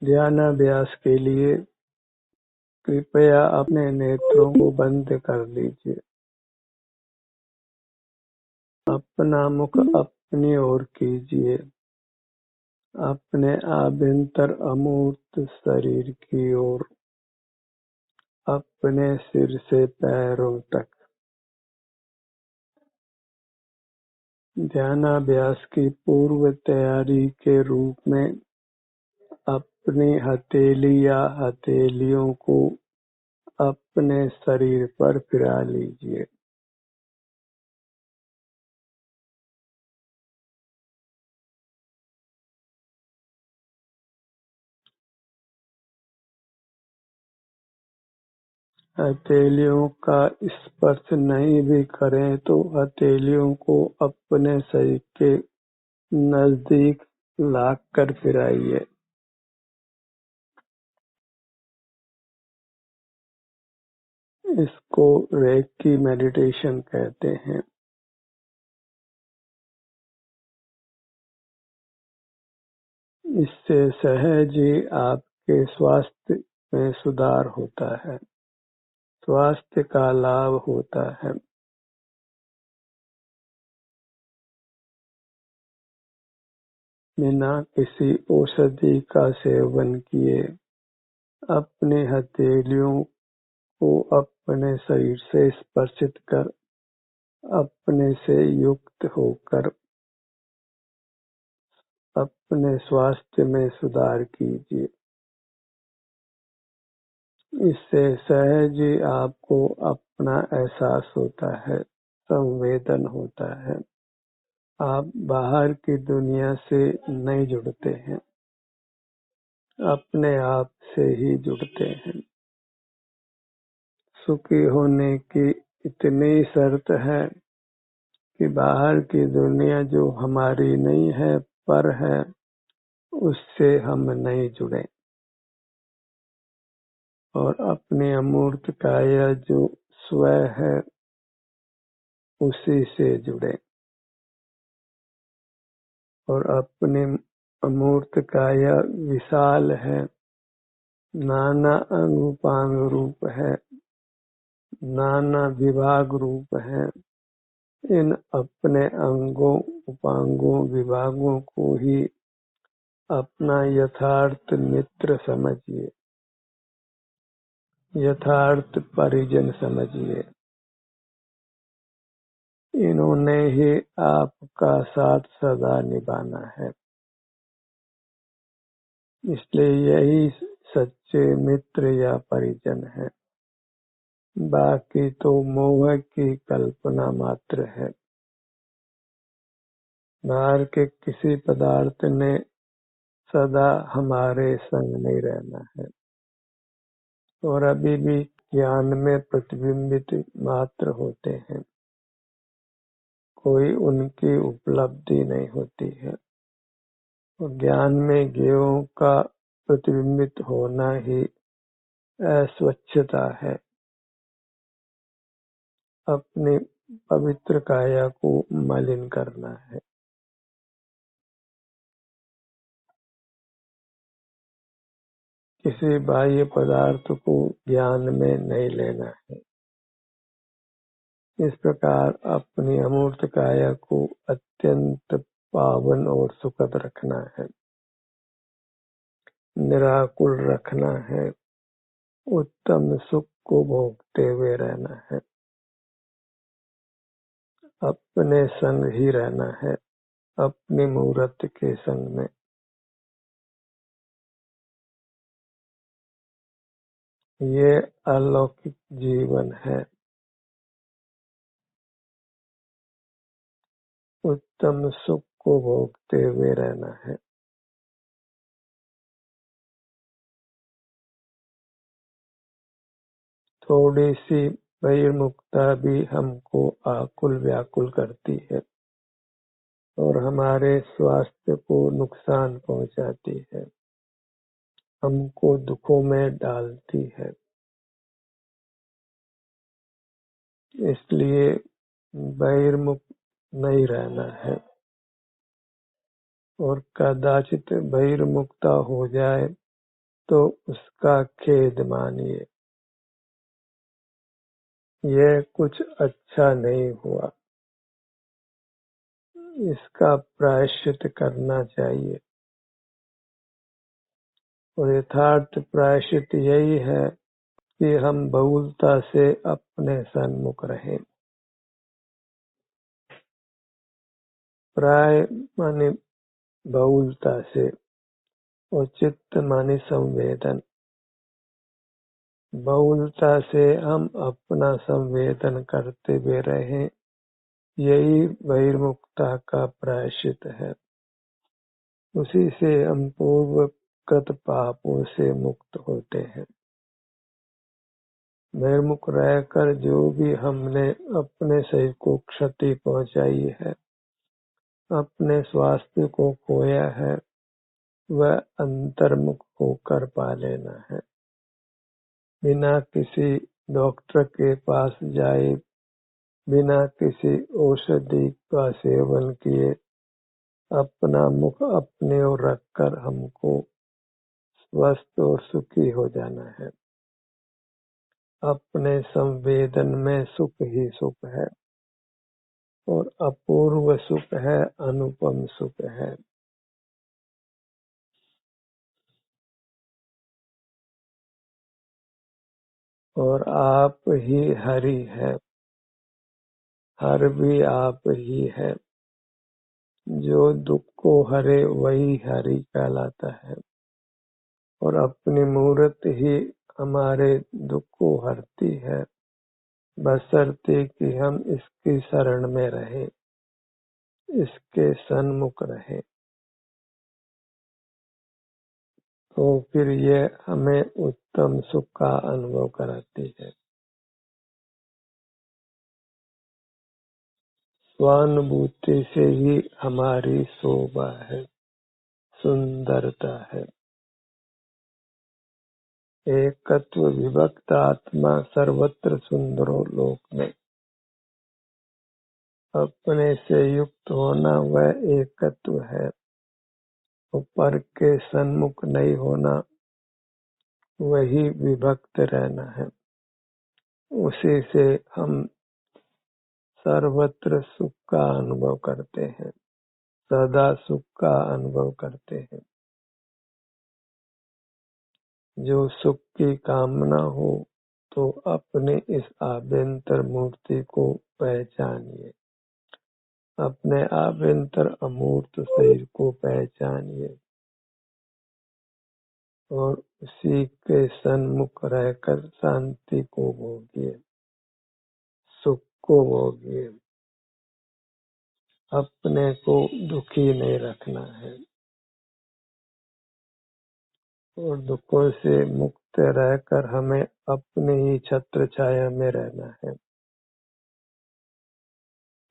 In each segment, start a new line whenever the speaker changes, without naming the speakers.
ध्यानाभ्यास के लिए कृपया अपने नेत्रों को बंद कर लीजिए। अपना मुख अपनी ओर कीजिए। अपने आभ्यंतर अमूर्त शरीर की ओर, अपने सिर से पैरों तक। ध्यानाभ्यास की पूर्व तैयारी के रूप में अपनी हथेली या हथेलियों को अपने शरीर पर फिरा लीजिए। हथेलियों का स्पर्श नहीं भी करें तो हथेलियों को अपने शरीर के नजदीक लाकर फिराइए। इसको रेकी मेडिटेशन कहते हैं। इससे सहज ही आपके स्वास्थ्य में सुधार होता है, स्वास्थ्य का लाभ होता है। बिना किसी औषधि का सेवन किए अपनी हथेलियों को अपने शरीर से स्पर्शित कर अपने से युक्त होकर अपने स्वास्थ्य में सुधार कीजिए। इससे सहज ही आपको अपना एहसास होता है, संवेदन होता है। आप बाहर की दुनिया से नहीं जुड़ते हैं, अपने आप से ही जुड़ते हैं। सुखी होने की इतनी शर्त है कि बाहर की दुनिया जो हमारी नहीं है पर है, उससे हम नहीं जुड़े और अपनी अमूर्त काया जो स्वयं है उसी से जुड़े और अपनी अमूर्त काया विशाल है, नाना अंग उपांग रूप है, नाना विभाग रूप है। इन अपने अंगों उपांगों विभागों को ही अपना यथार्थ मित्र समझिए, यथार्थ परिजन समझिए। इन्होंने ही आपका साथ सदा निभाना है। इसलिए यही सच्चे मित्र या परिजन है। बाकी तो मोह की कल्पना मात्र है। बाहर के किसी पदार्थ ने सदा हमारे संग नहीं रहना है और अभी भी ज्ञान में प्रतिबिंबित मात्र होते हैं, कोई उनकी उपलब्धि नहीं होती है। और ज्ञान में ज्ञेयों का प्रतिबिंबित होना ही अस्वच्छता है। अपनी पवित्र काया को मलिन करना है। किसी बाह्य पदार्थ को ज्ञान में नहीं लेना है। इस प्रकार अपनी अमूर्त काया को अत्यंत पावन और सुखद रखना है, निराकुल रखना है, उत्तम सुख को भोगते हुए रहना है, अपने संग ही रहना है, अपनी मूर्त के संग में। ये अलौकिक जीवन है। उत्तम सुख को भोगते हुए रहना है। थोड़ी सी बहिर्मुखता भी हमको आकुल व्याकुल करती है और हमारे स्वास्थ्य को नुकसान पहुंचाती है, हमको दुखों में डालती है। इसलिए बहिर्मुख नहीं रहना है और कदाचित बहिर्मुखता हो जाए तो उसका खेद मानिए। यह कुछ अच्छा नहीं हुआ, इसका प्रायश्चित करना चाहिए। और यथार्थ प्रायश्चित यही है कि हम बहुलता से अपने सन्मुख रहें। प्राय माने बहुलता से, और चित्त माने संवेदन। बहुलता से हम अपना संवेदन करते हुए रहें, यही बहिर्मुखता का प्रायश्चित है। उसी से हम पूर्वगत पापों से मुक्त होते हैं। बहिर्मुख रहकर जो भी हमने अपने शरीर को क्षति पहुंचाई है, अपने स्वास्थ्य को खोया है, वह अंतर्मुख होकर पा लेना है। बिना किसी डॉक्टर के पास जाए, बिना किसी औषधि का सेवन किए, अपना मुख अपने ओर रखकर हमको स्वस्थ और सुखी हो जाना है। अपने संवेदन में सुख ही सुख है, और अपूर्व सुख है, अनुपम सुख है। और आप ही हरि है, हर भी आप ही है। जो दुख को हरे वही हरि कहलाता है, और अपनी मूर्त ही हमारे दुख को हरती है, बशर्ते कि हम इसकी शरण में रहें, इसके सन्मुख रहें। तो फिर ये हमें उत्तम सुख का अनुभव कराती है। स्वानुभूति से ही हमारी शोभा है, सुंदरता है। एकत्व विभक्त आत्मा सर्वत्र सुंदरो लोक में। अपने से युक्त होना वह एकत्व है, पर के सन्मुख नहीं होना वही विभक्त रहना है। उसी से हम सर्वत्र सुख का अनुभव करते हैं, सदा सुख का अनुभव करते हैं। जो सुख की कामना हो तो अपने इस आभ्यंतर मूर्ति को पहचानिए, अपने आभ्यंतर अमूर्त शरीर को पहचानिए, और उसी के सन्मुख रहकर शांति को भोगिए, सुख को भोगिए। अपने को दुखी नहीं रखना है, और दुखों से मुक्त रहकर हमें अपनी ही छत्र छाया में रहना है।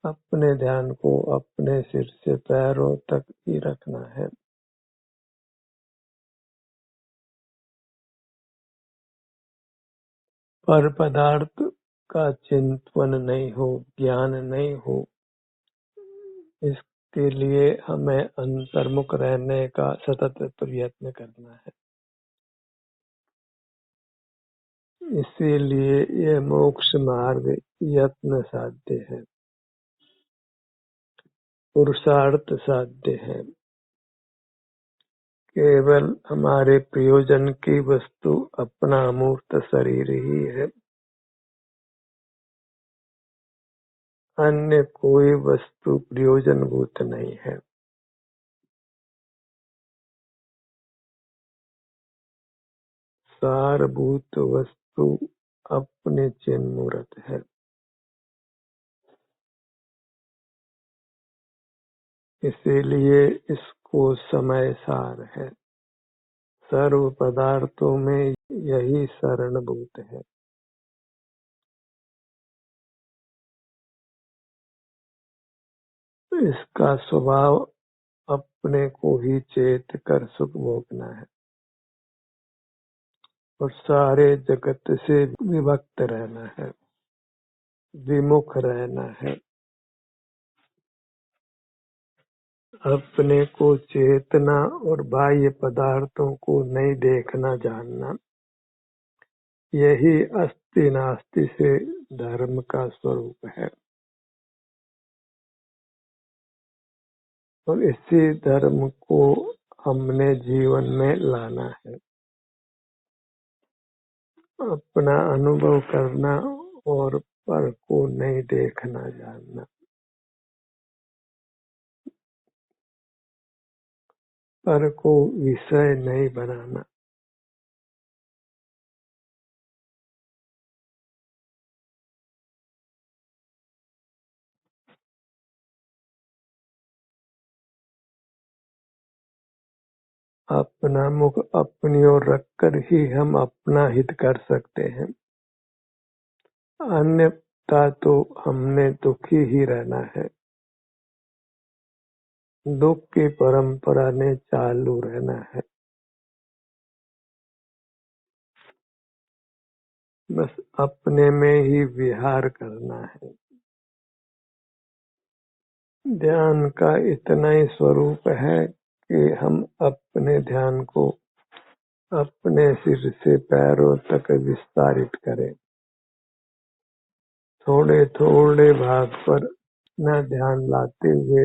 अपने ध्यान को अपने सिर से पैरों तक ही रखना है। पर पदार्थ का चिंतन नहीं हो, ज्ञान नहीं हो, इसके लिए हमें अंतर्मुख रहने का सतत प्रयत्न करना है। इसीलिए यह मोक्ष मार्ग यत्न साध्य है, पुरुषार्थ साध्य है। केवल हमारे प्रयोजन की वस्तु अपना अमूर्त शरीर ही है। अन्य कोई वस्तु प्रयोजनभूत नहीं है। सारभूत वस्तु अपने चिन्मूर्त है। इसीलिए इसको समय सार है। सर्व पदार्थों में यही शरणभूत है। इसका स्वभाव अपने को ही चेत कर सुख भोगना है, और सारे जगत से विभक्त रहना है, विमुख रहना है। अपने को चेतना और बाह्य पदार्थों को नहीं देखना जानना, यही अस्ति नास्ति से धर्म का स्वरूप है। और इसी धर्म को हमने जीवन में लाना है। अपना अनुभव करना और पर को नहीं देखना जानना, पर को विषय नहीं बनाना। अपना मुख अपनी ओर रखकर ही हम अपना हित कर सकते हैं, अन्यथा तो हमने दुखी ही रहना है। दुख की परंपरा ने चालू रहना है। बस अपने में ही विहार करना है। ध्यान का इतना ही स्वरूप है कि हम अपने ध्यान को अपने सिर से पैरों तक विस्तारित करें। थोड़े थोड़े भाग पर न ध्यान लाते हुए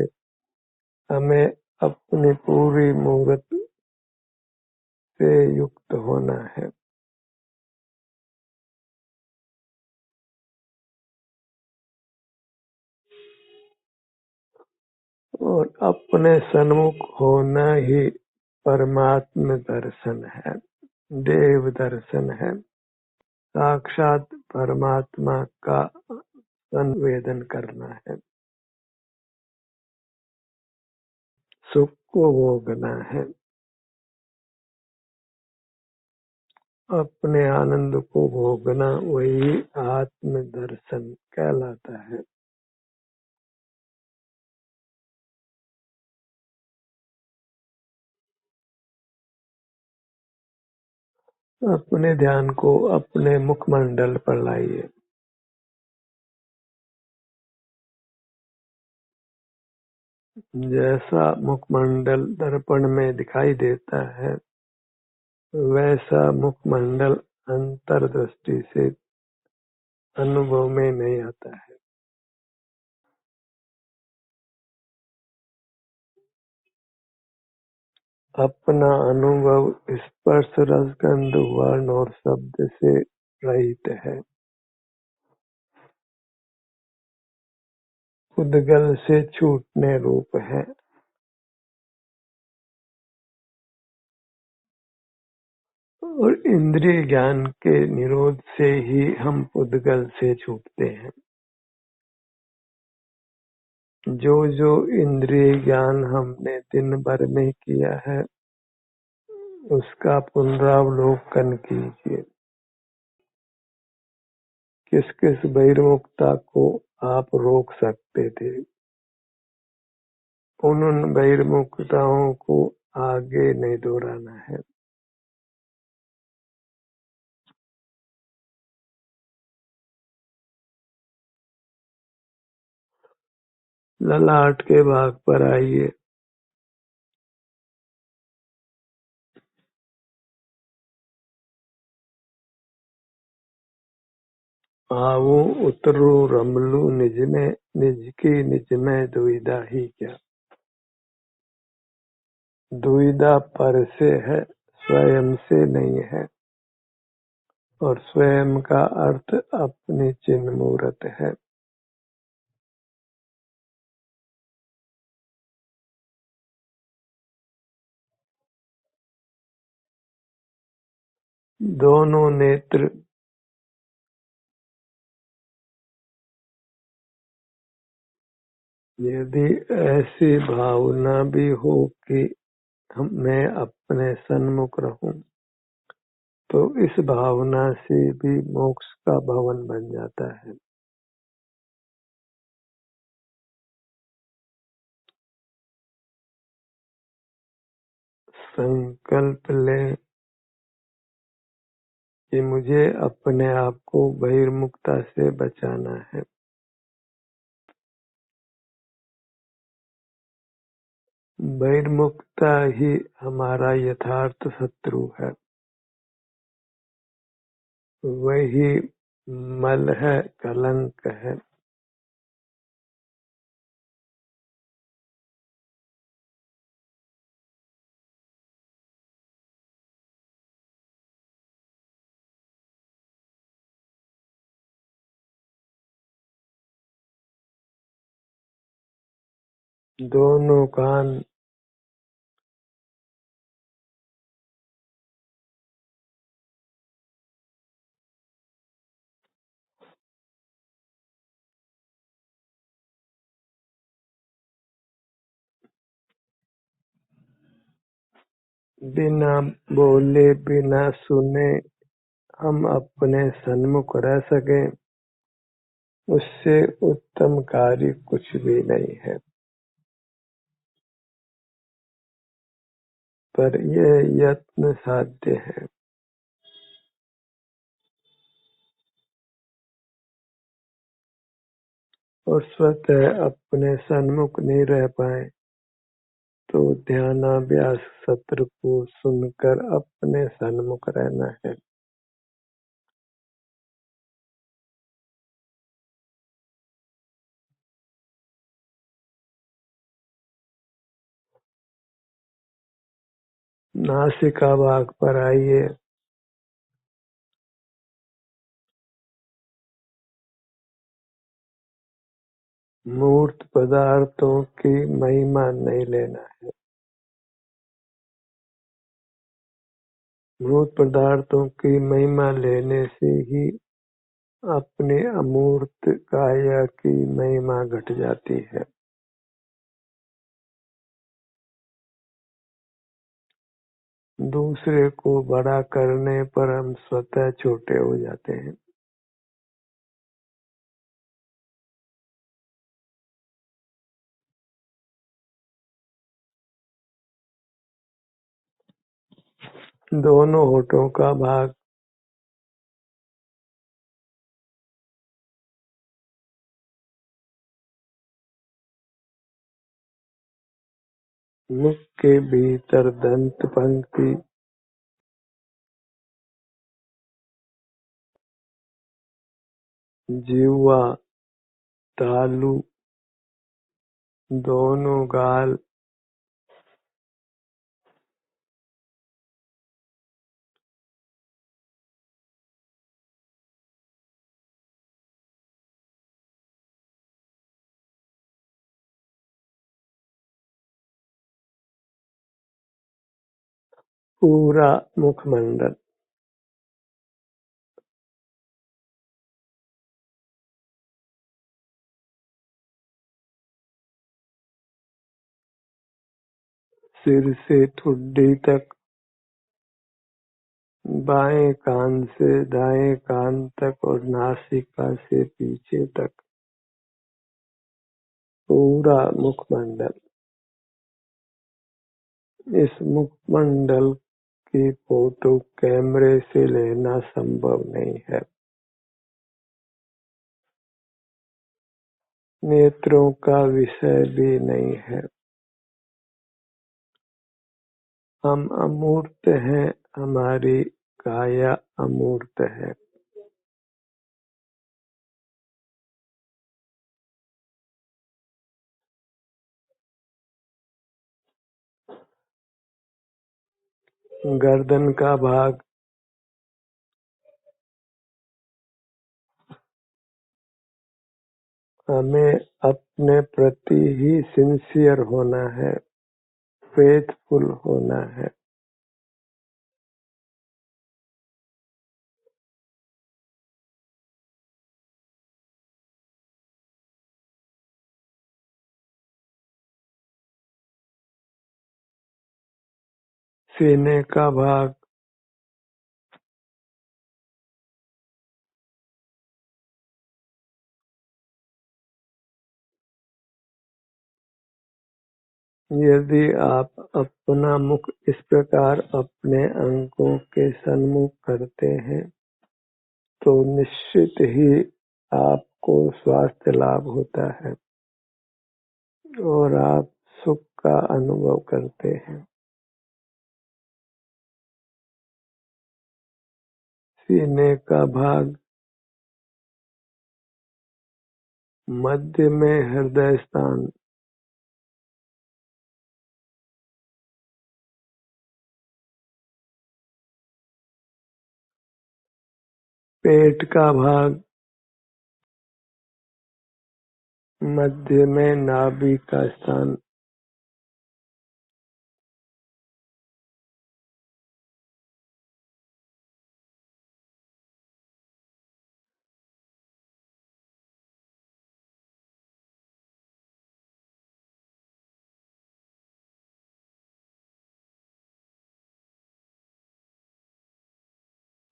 हमें अपनी पूरी मूर्त से युक्त होना है। और अपने सन्मुख होना ही परमात्म दर्शन है, देव दर्शन है। साक्षात परमात्मा का संवेदन करना है, सुख को भोगना है, अपने आनंद को भोगना, वही आत्म दर्शन कहलाता है। अपने ध्यान को अपने मुखमंडल पर लाइए। जैसा मुखमंडल दर्पण में दिखाई देता है, वैसा मुखमंडल अंतर्दृष्टि से अनुभव में नहीं आता है। अपना अनुभव स्पर्श, रस, गंध, वर्ण और शब्द से रहित है। उद्गल से छूटने रूप है। और इंद्रिय ज्ञान के निरोध से ही हम उद्गल से छूटते हैं। जो जो इंद्रिय ज्ञान हमने दिन भर में किया है, उसका पुनरावलोकन कीजिए। किस किस बहिर्मुखता को आप रोक सकते थे, उन बहिर्मुखताओं को आगे नहीं दोहराना है। ललाट के भाग पर आइए। आओ उतरो रमलू निज में, निज की निज में दुविधा ही क्या। दुविधा पर से है, स्वयं से नहीं है। और स्वयं का अर्थ अपनी चिन्ह मूर्त है। दोनों नेत्र यदि ऐसी भावना भी हो कि मैं अपने सन्मुख रहूं, तो इस भावना से भी मोक्ष का भवन बन जाता है। संकल्प लें कि मुझे अपने आप को बहिर्मुखता से बचाना है। बहिर्मुखता ही हमारा यथार्थ शत्रु है। वही मल है, कलंक है। दोनों कान बिना बोले बिना सुने हम अपने सन्मुख रह सके, उससे उत्तम कार्य कुछ भी नहीं है। पर यह यत्न साध्य है। और स्वतः अपने सन्मुख नहीं रह पाए तो ध्यानाभ्यास सत्र को सुनकर अपने सन्मुख रहना है। नासिका भाग पर आइए। मूर्त पदार्थों की महिमा नहीं लेना है। मूर्त पदार्थों की महिमा लेने से ही अपने अमूर्त काया की महिमा घट जाती है। दूसरे को बड़ा करने पर हम स्वतः छोटे हो जाते हैं। दोनों होठों का भाग मुख के भीतर दंत पंक्ति, जिह्वा, तालु, दोनों गाल, पूरा मुखमंडल, सिर से ठुड्डी तक, बाएं कान से दाएं कान तक और नासिका से पीछे तक पूरा मुखमंडल। इस मुखमंडल की फोटो कैमरे से लेना संभव नहीं है। नेत्रों का विषय भी नहीं है। हम अमूर्त हैं, हमारी काया अमूर्त है। गर्दन का भाग हमें अपने प्रति ही सिंसियर होना है, फेथफुल होना है। सीने का भाग यदि आप अपना मुख इस प्रकार अपने अंगों के सन्मुख करते हैं तो निश्चित ही आपको स्वास्थ्य लाभ होता है और आप सुख का अनुभव करते हैं। सीने का भाग, मध्य में हृदय स्थान, पेट का भाग, मध्य में नाभि का स्थान,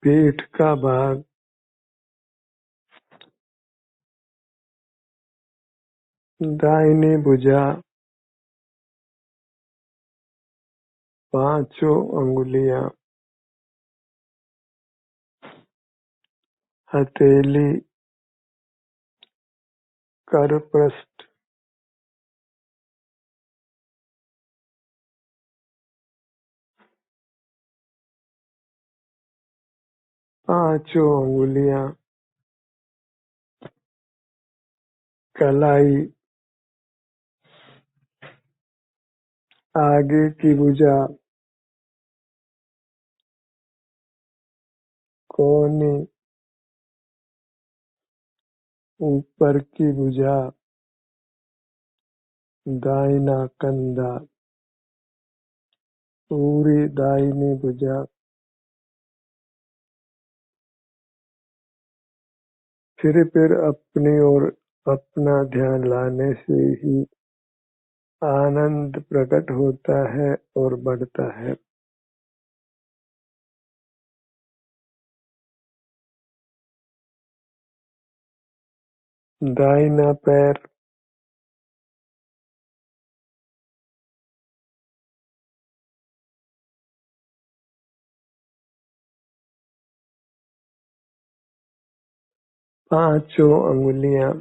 पीठ का भाग, दाहिनी भुजा, पांचों अंगुलियां, हथेली, करपृष्ठ, पांचों अंगुलियां, कलाई, आगे की भुजा, कोहनी, ऊपर की भुजा, दाहिना कंधा, पूरी दाहिनी भुजा, फिर अपनी ओर अपना ध्यान लाने से ही आनंद प्रकट होता है और बढ़ता है। दाहिना पैर, पांचों अंगुलियां,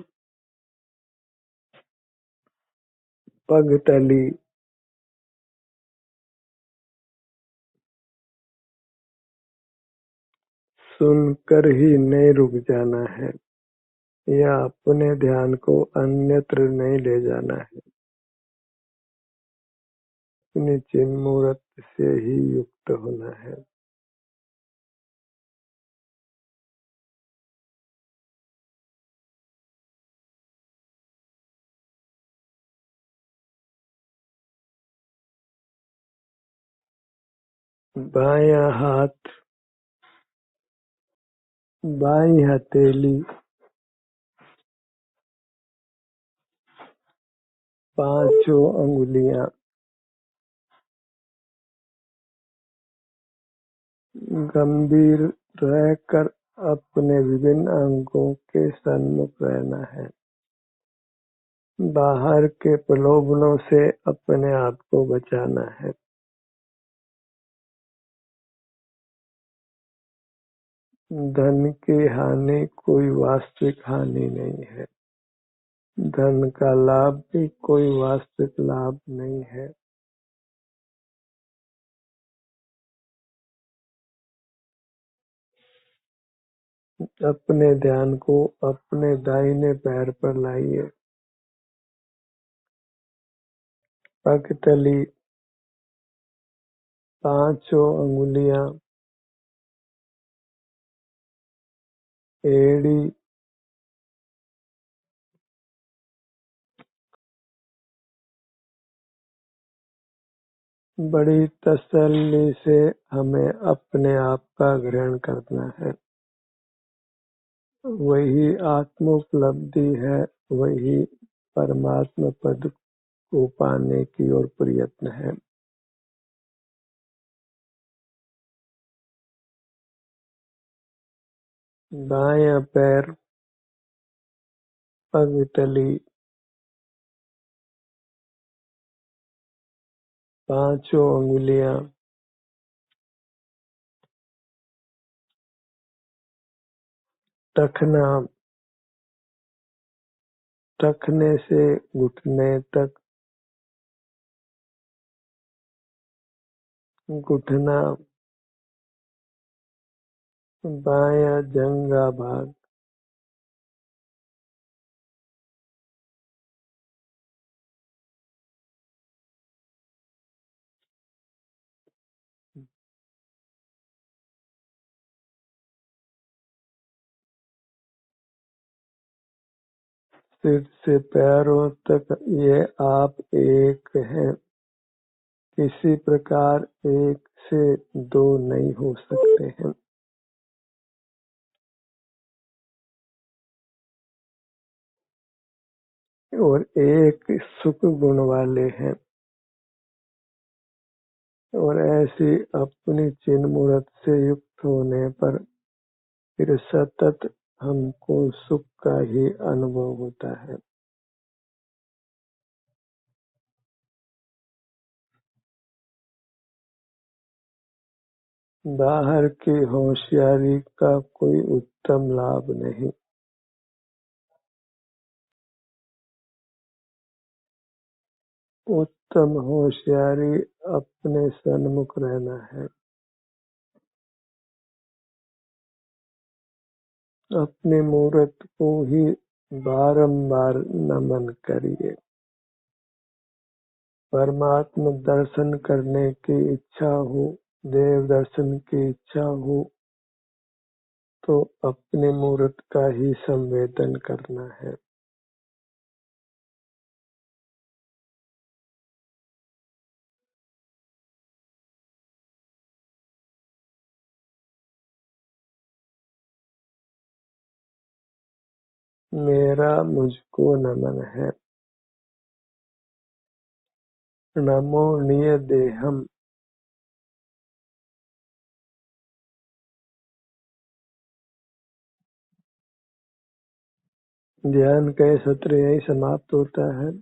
पगतली, सुनकर ही नहीं रुक जाना है या अपने ध्यान को अन्यत्र नहीं ले जाना है, अपनी चिन्मूर्त से ही युक्त होना है। बायां हाथ, बाई हथेली, पांचों अंगुलियां, गंभीर रहकर अपने विभिन्न अंगों के सन्मुख रहना है। बाहर के प्रलोभनों से अपने आप को बचाना है। धन की हानि कोई वास्तविक हानि नहीं है। धन का लाभ भी कोई वास्तविक लाभ नहीं है। अपने ध्यान को अपने दाहिने पैर पर लाइए। पगतली, पांचों अंगुलियां, एड़ी, बड़ी तसल्ली से हमें अपने आप का ग्रहण करना है। वही आत्मोपलब्धि है, वही परमात्मा पद को पाने की ओर प्रयत्न है। दायां पैर, पगतली, पांचों अंगुलियां, टखना, टखने से घुटने तक, घुटना, बायां जंघा भाग, सिर से पैरों तक ये आप एक हैं। किसी प्रकार एक से दो नहीं हो सकते हैं और एक सुख गुण वाले हैं। और ऐसी अपनी चिन्मूर्त से युक्त होने पर फिर सतत हमको सुख का ही अनुभव होता है। बाहर की होशियारी का कोई उत्तम लाभ नहीं। उत्तम होशियारी अपने सन्मुख रहना है। अपने मूर्त को ही बारंबार नमन करिए। परमात्मा दर्शन करने की इच्छा हो, देव दर्शन की इच्छा हो तो अपने मूर्त का ही संवेदन करना है। मेरा मुझको नमन है। नमो नियदेहम्। ध्यान का ये सत्र यही समाप्त होता है।